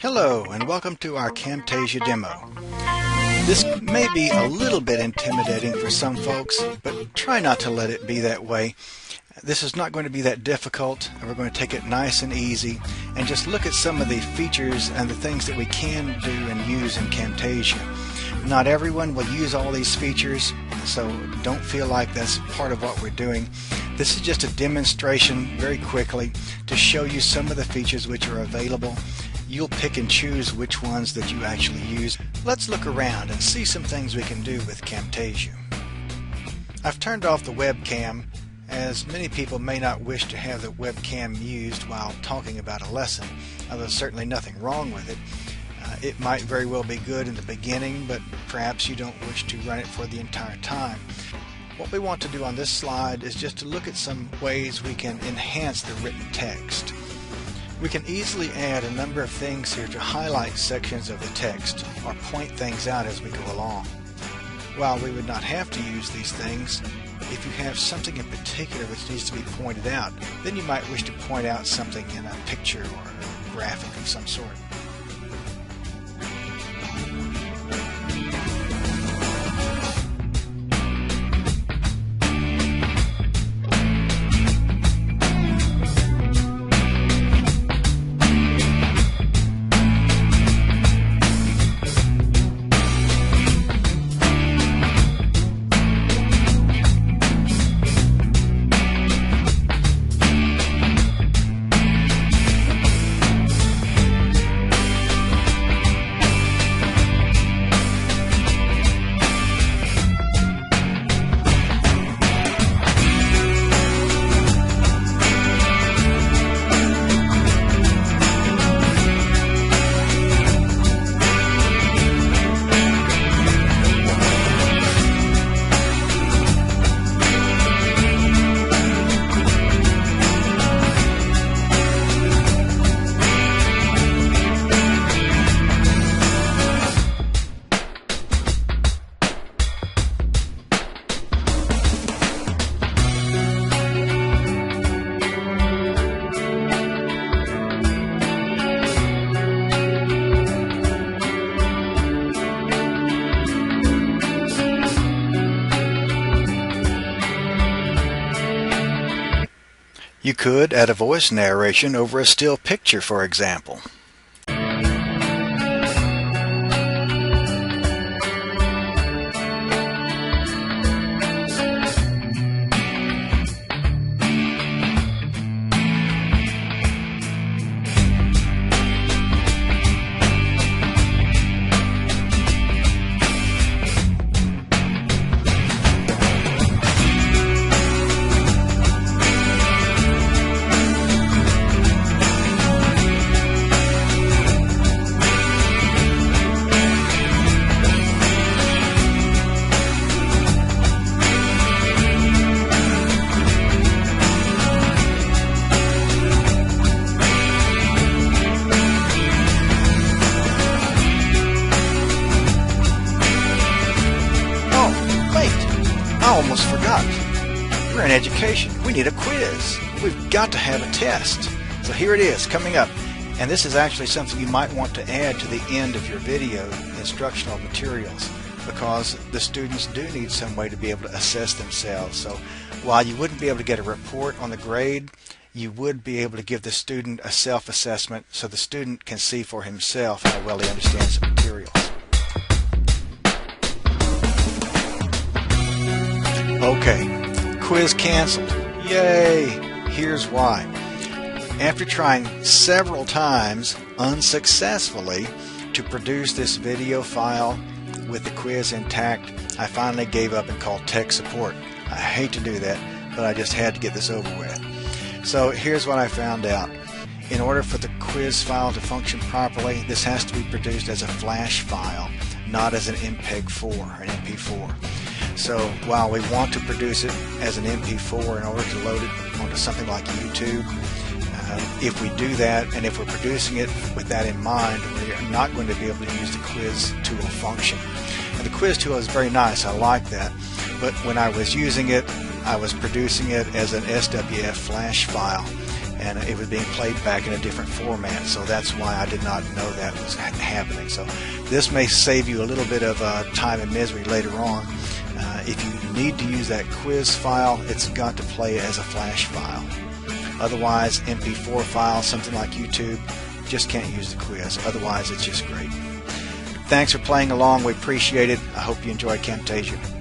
Hello and welcome to our Camtasia demo. This may be a little bit intimidating for some folks, but try not to let it be that way. This is not going to be that difficult, and we're going to take it nice and easy and just look at some of the features and the things that we can do and use in Camtasia. Not everyone will use all these features, so don't feel like that's part of what we're doing. This is just a demonstration very quickly to show you some of the features which are available. You'll pick and choose which ones that you actually use. Let's look around and see some things we can do with Camtasia. I've turned off the webcam, as many people may not wish to have the webcam used while talking about a lesson, although there's certainly nothing wrong with it. It might very well be good in the beginning, but perhaps you don't wish to run it for the entire time. What we want to do on this slide is just to look at some ways we can enhance the written text. We can easily add a number of things here to highlight sections of the text or point things out as we go along. While we would not have to use these things, if you have something in particular which needs to be pointed out, then you might wish to point out something in a picture or a graphic of some sort. You could add a voice narration over a still picture, for example. I almost forgot. We're in education. We need a quiz. We've got to have a test. So here it is, coming up. And this is actually something you might want to add to the end of your video instructional materials, because the students do need some way to be able to assess themselves. So while you wouldn't be able to get a report on the grade, you would be able to give the student a self-assessment so the student can see for himself how well he understands the materials. Okay, quiz canceled. Yay! Here's why. After trying several times unsuccessfully to produce this video file with the quiz intact, I finally gave up and called tech support. I hate to do that, but I just had to get this over with. So here's what I found out. In order for the quiz file to function properly, this has to be produced as a flash file, not as an MPEG-4 or an MP4. So while we want to produce it as an MP4 in order to load it onto something like YouTube, if we do that, and if we're producing it with that in mind, we're not going to be able to use the quiz tool function. And the quiz tool is very nice, I like that, but when I was using it, I was producing it as an SWF flash file, and it was being played back in a different format, so that's why I did not know that was happening. So this may save you a little bit of time and misery later on. If you need to use that quiz file, it's got to play as a flash file. Otherwise, MP4 file, something like YouTube, just can't use the quiz. Otherwise, it's just great. Thanks for playing along. We appreciate it. I hope you enjoy Camtasia.